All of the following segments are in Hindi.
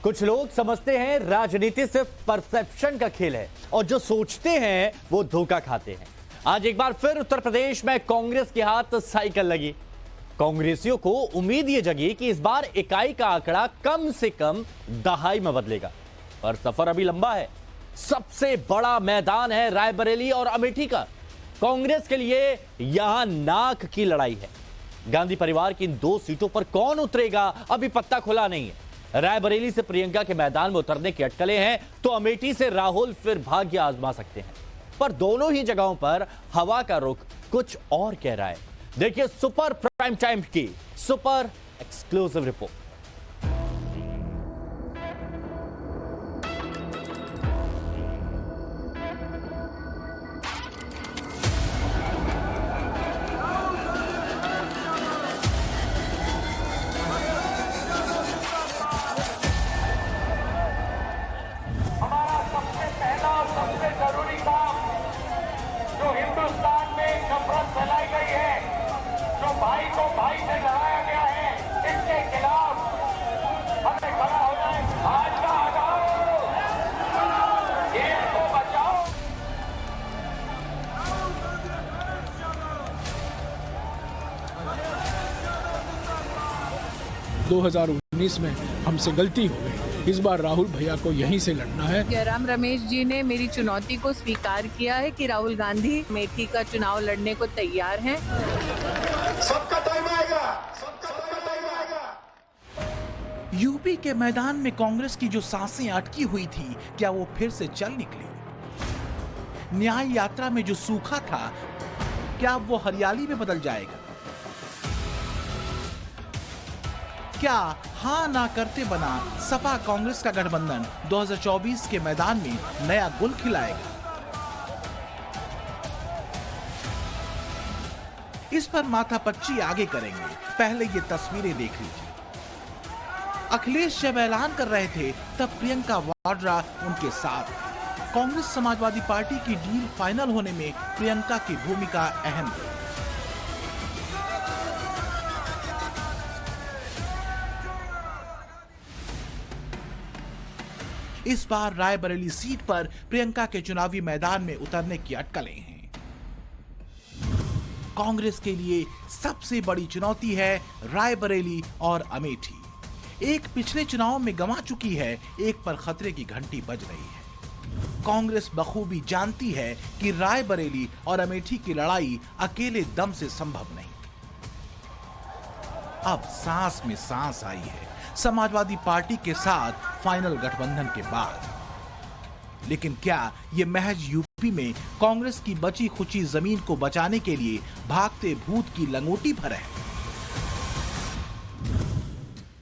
कुछ लोग समझते हैं राजनीति सिर्फ परसेप्शन का खेल है और जो सोचते हैं वो धोखा खाते हैं। आज एक बार फिर उत्तर प्रदेश में कांग्रेस के हाथ साइकिल लगी। कांग्रेसियों को उम्मीद ये जगी कि इस बार इकाई का आंकड़ा कम से कम दहाई में बदलेगा, पर सफर अभी लंबा है। सबसे बड़ा मैदान है रायबरेली और अमेठी का। कांग्रेस के लिए यहां नाक की लड़ाई है। गांधी परिवार की इन दो सीटों पर कौन उतरेगा अभी पत्ता खुला नहीं है। रायबरेली से प्रियंका के मैदान में उतरने की अटकलें हैं तो अमेठी से राहुल फिर भाग्य आजमा सकते हैं, पर दोनों ही जगहों पर हवा का रुख कुछ और कह रहा है। देखिए सुपर प्राइम टाइम की सुपर एक्सक्लूसिव रिपोर्ट। (2019) में हमसे गलती हो गई। इस बार राहुल भैया को यहीं से लड़ना है। जयराम रमेश जी ने मेरी चुनौती को स्वीकार किया है कि राहुल गांधी अमेठी का चुनाव लड़ने को तैयार हैं। सबका टाइम आएगा, सबका टाइम आएगा। यूपी के मैदान में कांग्रेस की जो सांसें अटकी हुई थी, क्या वो फिर से चल निकली? न्याय यात्रा में जो सूखा था, क्या वो हरियाली में बदल जाएगा? क्या हाँ ना करते बना सपा कांग्रेस का गठबंधन 2024 के मैदान में नया गुल खिलाएगा? इस पर माथापच्ची आगे करेंगे। पहले ये तस्वीरें देख लीजिए। अखिलेश जब ऐलान कर रहे थे तब प्रियंका वाड्रा उनके साथ। कांग्रेस समाजवादी पार्टी की डील फाइनल होने में प्रियंका की भूमिका अहम थी। इस बार रायबरेली सीट पर प्रियंका के चुनावी मैदान में उतरने की अटकलें हैं। कांग्रेस के लिए सबसे बड़ी चुनौती है रायबरेली और अमेठी। एक पिछले चुनाव में गंवा चुकी है, एक पर खतरे की घंटी बज रही है। कांग्रेस बखूबी जानती है कि रायबरेली और अमेठी की लड़ाई अकेले दम से संभव नहीं। अब सांस में सांस आई है समाजवादी पार्टी के साथ फाइनल गठबंधन के बाद। लेकिन क्या ये महज यूपी में कांग्रेस की बची खुची जमीन को बचाने के लिए भागते भूत की लंगोटी भर है?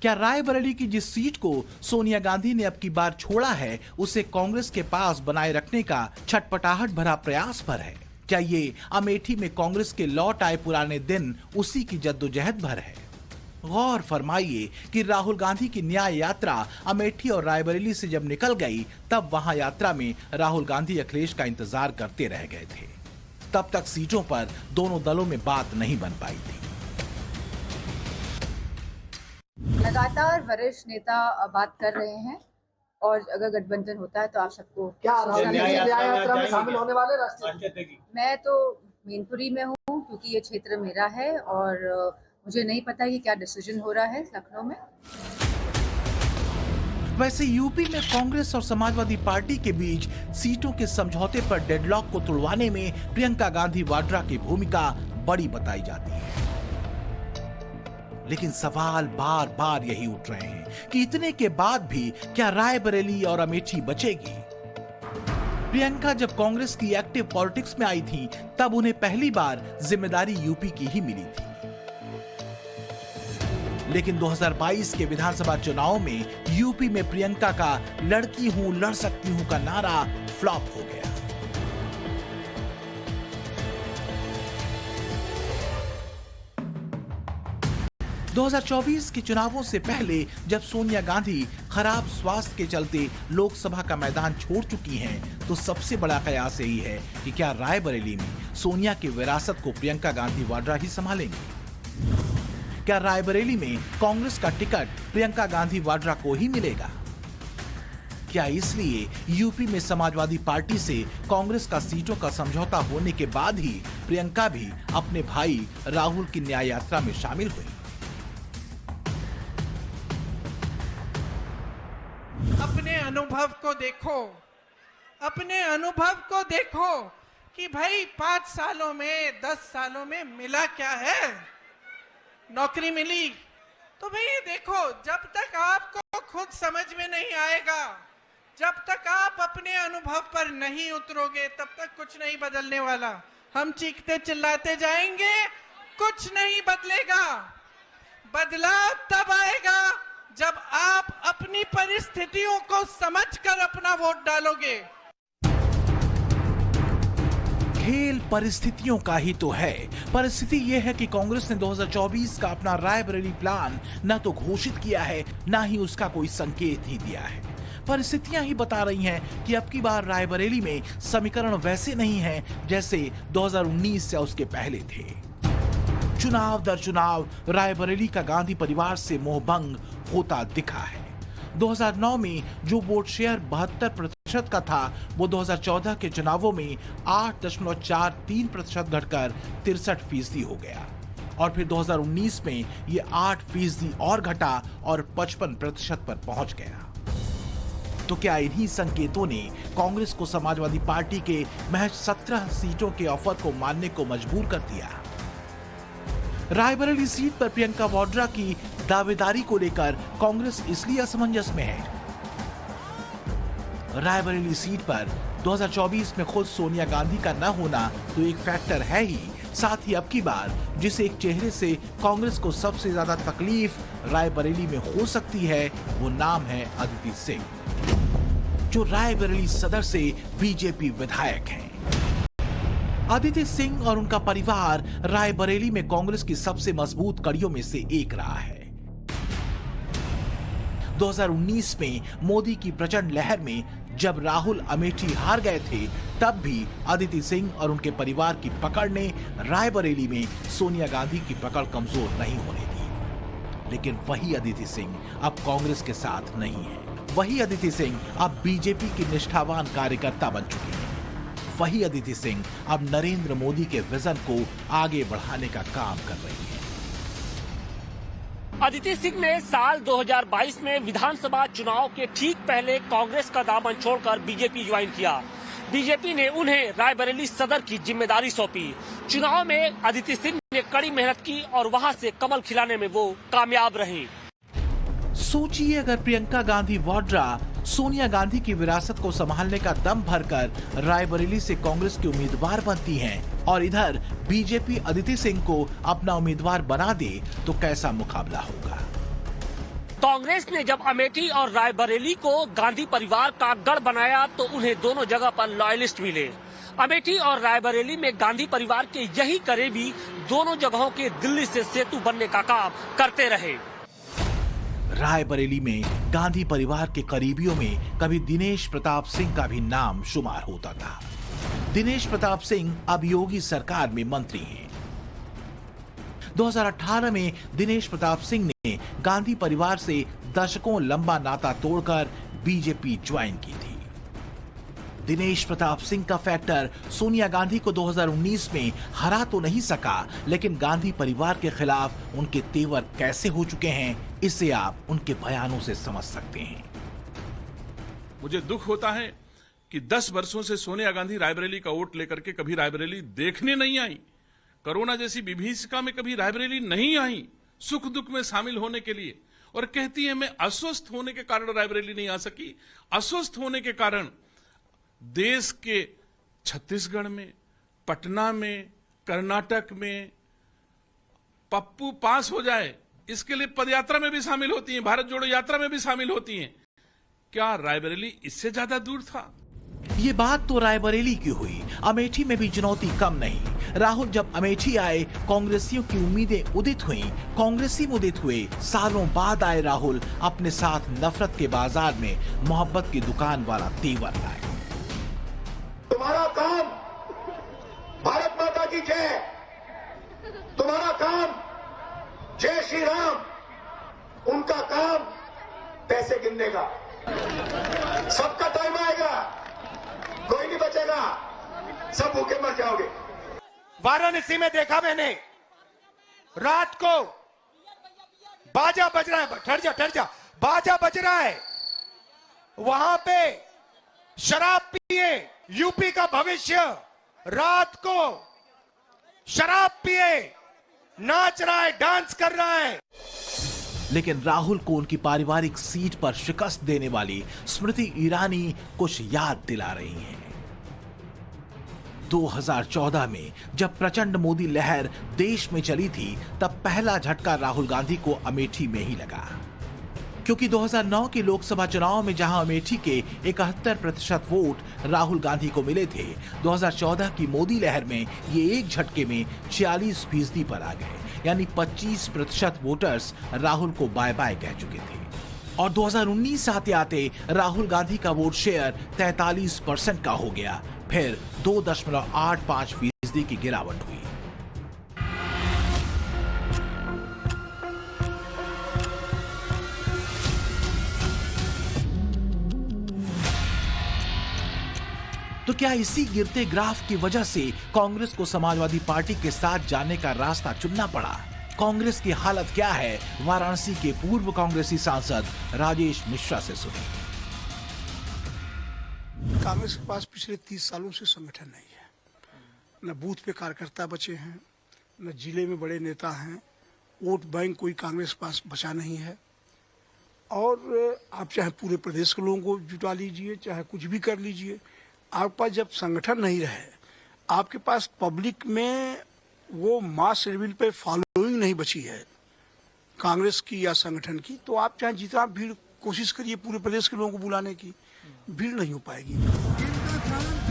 क्या रायबरेली की जिस सीट को सोनिया गांधी ने अब की बार छोड़ा है, उसे कांग्रेस के पास बनाए रखने का छटपटाहट भरा प्रयास पर है? क्या ये अमेठी में कांग्रेस के लौट आए पुराने दिन उसी की जद्दोजहद भर है? गौर फरमाइए कि राहुल गांधी की न्याय यात्रा अमेठी और रायबरेली से जब निकल गई, तब वहां यात्रा में राहुल गांधी अखिलेश का इंतजार करते रह गए थे। तब तक सीटों पर दोनों दलों में बात नहीं बन पाई थी। लगातार वरिष्ठ नेता बात कर रहे हैं और अगर गठबंधन होता है तो आप सबको क्या न्याय यात्रा में शामिल होने वाले राष्ट्रीय? मैं तो मैनपुरी में हूँ क्योंकि ये क्षेत्र मेरा है और मुझे नहीं पता कि क्या डिसीजन हो रहा है लखनऊ में। वैसे यूपी में कांग्रेस और समाजवादी पार्टी के बीच सीटों के समझौते पर डेडलॉक को तुड़वाने में प्रियंका गांधी वाड्रा की भूमिका बड़ी बताई जाती है। लेकिन सवाल बार बार यही उठ रहे हैं कि इतने के बाद भी क्या रायबरेली और अमेठी बचेगी? प्रियंका जब कांग्रेस की एक्टिव पॉलिटिक्स में आई थी, तब उन्हें पहली बार जिम्मेदारी यूपी की ही मिली थी। लेकिन 2022 के विधानसभा चुनाव में यूपी में प्रियंका का लड़की हूं लड़ सकती हूं का नारा फ्लॉप हो गया। – 2024 के चुनावों से पहले जब सोनिया गांधी खराब स्वास्थ्य के चलते लोकसभा का मैदान छोड़ चुकी हैं, तो सबसे बड़ा कयास यही है कि क्या रायबरेली में सोनिया की विरासत को प्रियंका गांधी वाड्रा ही संभालेंगी? क्या रायबरेली में कांग्रेस का टिकट प्रियंका गांधी वाड्रा को ही मिलेगा? क्या इसलिए यूपी में समाजवादी पार्टी से कांग्रेस का सीटों का समझौता होने के बाद ही प्रियंका भी अपने भाई राहुल की न्याय यात्रा में शामिल हुई? अपने अनुभव को देखो कि भाई 5 सालों में 10 सालों में मिला क्या है। नौकरी मिली तो भाई देखो, जब तक आपको खुद समझ में नहीं आएगा, जब तक आप अपने अनुभव पर नहीं उतरोगे, तब तक कुछ नहीं बदलने वाला। हम चीखते चिल्लाते जाएंगे, कुछ नहीं बदलेगा। बदलाव तब आएगा जब आप अपनी परिस्थितियों को समझकर अपना वोट डालोगे। खेल परिस्थितियों का ही तो है। परिस्थिति यह है कि कांग्रेस ने 2024 का अपना रायबरेली प्लान न तो घोषित किया है, न ही उसका कोई संकेत ही दिया है। परिस्थितियां ही बता रही हैं कि अब की बार रायबरेली में समीकरण वैसे नहीं हैं जैसे 2019 या उसके पहले थे। चुनाव दर चुनाव रायबरेली का गांधी परिवार से मोहभंग होता दिखा है। 2009 में जो वोट शेयर 72% का था, वो 2014 के चुनावों में 8.43% घटकर 63% हो गया और फिर 2019 में ये 8% और घटा और 55% पर पहुंच गया। तो क्या इन्हीं संकेतों ने कांग्रेस को समाजवादी पार्टी के महज 17 सीटों के ऑफर को मानने को मजबूर कर दिया? रायबरेली सीट पर प्रियंका वाड्रा की दावेदारी को लेकर कांग्रेस इसलिए असमंजस में है। रायबरेली सीट पर 2024 में खुद सोनिया गांधी का न होना तो एक फैक्टर है ही, साथ ही अब की बार जिस एक चेहरे से कांग्रेस को सबसे ज्यादा तकलीफ रायबरेली में हो सकती है, वो नाम है अदिति सिंह, जो रायबरेली सदर से बीजेपी विधायक हैं। अदिति सिंह और उनका परिवार रायबरेली में कांग्रेस की सबसे मजबूत कड़ियों में से एक रहा है। 2019 में मोदी की प्रचंड लहर में जब राहुल अमेठी हार गए थे, तब भी अदिति सिंह और उनके परिवार की पकड़ ने रायबरेली में सोनिया गांधी की पकड़ कमजोर नहीं होने दी। लेकिन वही अदिति सिंह अब कांग्रेस के साथ नहीं है। वही अदिति सिंह अब बीजेपी की निष्ठावान कार्यकर्ता बन चुकी है। वही अदिति सिंह अब नरेंद्र मोदी के विजन को आगे बढ़ाने का काम कर रही है। अदिति सिंह ने साल 2022 में विधानसभा चुनाव के ठीक पहले कांग्रेस का दामन छोड़कर बीजेपी ज्वाइन किया। बीजेपी ने उन्हें रायबरेली सदर की जिम्मेदारी सौंपी। चुनाव में अदिति सिंह ने कड़ी मेहनत की और वहां से कमल खिलाने में वो कामयाब रही। सोचिए, अगर प्रियंका गांधी वाड्रा सोनिया गांधी की विरासत को संभालने का दम भरकर रायबरेली से कांग्रेस की उम्मीदवार बनती हैं और इधर बीजेपी अदिति सिंह को अपना उम्मीदवार बना दे, तो कैसा मुकाबला होगा? कांग्रेस ने जब अमेठी और रायबरेली को गांधी परिवार का गढ़ बनाया तो उन्हें दोनों जगह पर लॉयलिस्ट मिले। अमेठी और रायबरेली में गांधी परिवार के यही करीबी दोनों जगहों के दिल्ली से सेतु बनने का काम करते रहे। रायबरेली में गांधी परिवार के करीबियों में कभी दिनेश प्रताप सिंह का भी नाम शुमार होता था। दिनेश प्रताप सिंह अब योगी सरकार में मंत्री हैं। 2018 में दिनेश प्रताप सिंह ने गांधी परिवार से दशकों लंबा नाता तोड़कर बीजेपी ज्वाइन की थी। दिनेश प्रताप सिंह का फैक्टर सोनिया गांधी को 2019 में हरा तो नहीं सका, लेकिन गांधी परिवार के खिलाफ उनके तेवर कैसे हो चुके हैं, इसे आप उनके बयानों से समझ सकते हैं। मुझे दुख होता है कि 10 वर्षों से सोनिया गांधी रायबरेली का वोट लेकर के कभी रायबरेली देखने नहीं आई। कोरोना जैसी विभीषिका में कभी रायबरेली नहीं आई सुख दुख में शामिल होने के लिए, और कहती है मैं अस्वस्थ होने के कारण रायबरेली नहीं आ सकी। अस्वस्थ होने के कारण देश के छत्तीसगढ़ में, पटना में, कर्नाटक में पप्पू पास हो जाए, इसके लिए पदयात्रा में भी शामिल होती हैं, भारत जोड़ो यात्रा में भी शामिल होती हैं। क्या रायबरेली इससे ज्यादा दूर था? ये बात तो रायबरेली की हुई, अमेठी में भी चुनौती कम नहीं। राहुल जब अमेठी आए, कांग्रेसियों की उम्मीदें उदित हुई, कांग्रेसी उदित हुए। सालों बाद आए राहुल, अपने साथ नफरत के बाजार में मोहब्बत की दुकान वाला तेवर लाए। तुम्हारा काम भारत माता की जय, तुम्हारा काम जय श्री राम, उनका काम पैसे गिनने का। सबका टाइम आएगा, कोई नहीं बचेगा, सब भूखे मर जाओगे। वाराणसी में देखा मैंने, रात को बाजा बज रहा है, ठहर जा, बाजा बज रहा है, वहां पे शराब पिए, यूपी का भविष्य रात को शराब पिए नाच रहा है, डांस कर रहा है। लेकिन राहुल को उनकी पारिवारिक सीट पर शिकस्त देने वाली स्मृति ईरानी कुछ याद दिला रही हैं। 2014 में जब प्रचंड मोदी लहर देश में चली थी, तब पहला झटका राहुल गांधी को अमेठी में ही लगा, क्योंकि 2009 के लोकसभा चुनाव में जहां अमेठी के 71% वोट राहुल गांधी को मिले थे, 2014 की मोदी लहर में ये एक झटके में 46% पर आ गए, यानी 25% वोटर्स राहुल को बाय बाय कह चुके थे। और 2019 आते आते राहुल गांधी का वोट शेयर 43% का हो गया, फिर 2.85% की गिरावट हुई। तो क्या इसी गिरते ग्राफ की वजह से कांग्रेस को समाजवादी पार्टी के साथ जाने का रास्ता चुनना पड़ा? कांग्रेस की हालत क्या है, वाराणसी के पूर्व कांग्रेसी सांसद राजेश मिश्रा से सुनिए। कांग्रेस के पास पिछले 30 सालों से संगठन नहीं है, न बूथ पे कार्यकर्ता बचे हैं, न जिले में बड़े नेता हैं, वोट बैंक कोई कांग्रेस के पास बचा नहीं है। और आप चाहे पूरे प्रदेश के लोगों को जुटा लीजिए, चाहे कुछ भी कर लीजिए, आपके पास जब संगठन नहीं रहे, आपके पास पब्लिक में वो मास लेवल पे फॉलोइंग नहीं बची है कांग्रेस की या संगठन की, तो आप चाहे जितना भीड़ कोशिश करिए पूरे प्रदेश के लोगों को बुलाने की, भीड़ नहीं हो पाएगी।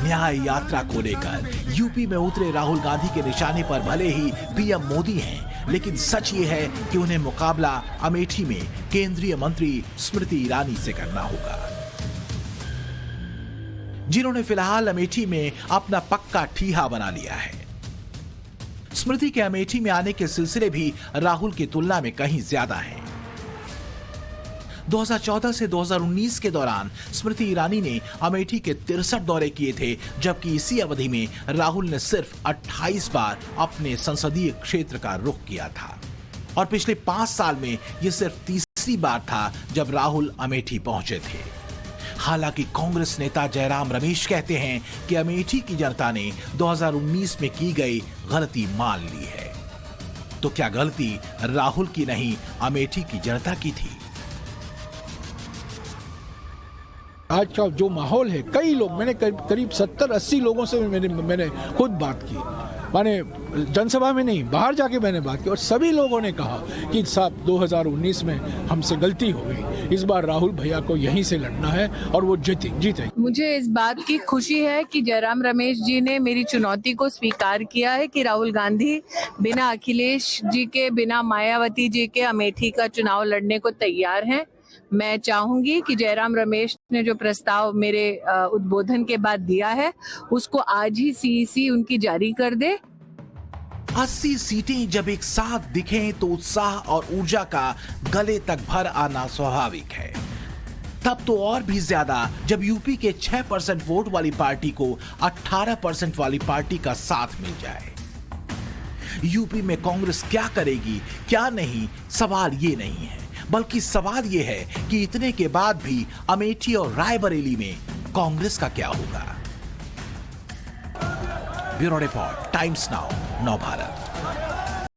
न्याय यात्रा को लेकर यूपी में उतरे राहुल गांधी के निशाने पर भले ही पीएम मोदी हैं, लेकिन सच ये है कि उन्हें मुकाबला अमेठी में केंद्रीय मंत्री स्मृति ईरानी से करना होगा, जिन्होंने फिलहाल अमेठी में अपना पक्का ठीहा बना लिया है। स्मृति के अमेठी में आने के सिलसिले भी राहुल की तुलना में कहीं ज्यादा हैं। 2014 से 2019 के दौरान स्मृति ईरानी ने अमेठी के 63 दौरे किए थे, जबकि इसी अवधि में राहुल ने सिर्फ 28 बार अपने संसदीय क्षेत्र का रुख किया था। और पिछले 5 साल में यह सिर्फ तीसरी बार था जब राहुल अमेठी पहुंचे थे। हालांकि कांग्रेस नेता जयराम रमेश कहते हैं कि अमेठी की जनता ने 2019 में की गई गलती मान ली है। तो क्या गलती राहुल की नहीं, अमेठी की जनता की थी? आज का जो माहौल है, कई लोग, मैंने करीब 70-80 लोगों से मैंने खुद बात की, माने जनसभा में नहीं, बाहर जाके मैंने बात की, और सभी लोगों ने कहा कि साहब 2019 में हमसे गलती हो गई, इस बार राहुल भैया को यहीं से लड़ना है और वो जीते। मुझे इस बात की खुशी है कि जयराम रमेश जी ने मेरी चुनौती को स्वीकार किया है कि राहुल गांधी बिना अखिलेश जी के, बिना मायावती जी के अमेठी का चुनाव लड़ने को तैयार हैं। मैं चाहूंगी कि जयराम रमेश ने जो प्रस्ताव मेरे उद्बोधन के बाद दिया है, उसको आज ही सीईसी उनकी जारी कर दे। 80 सीटें जब एक साथ दिखें तो उत्साह और ऊर्जा का गले तक भर आना स्वाभाविक है। तब तो और भी ज्यादा जब यूपी के 6% वोट वाली पार्टी को 18% वाली पार्टी का साथ मिल जाए। यूपी में कांग्रेस क्या करेगी, क्या नहीं, सवाल ये नहीं है, बल्कि सवाल ये है कि इतने के बाद भी अमेठी और रायबरेली में कांग्रेस का क्या होगा। ब्यूरो रिपोर्ट, टाइम्स नाउ, नव भारत।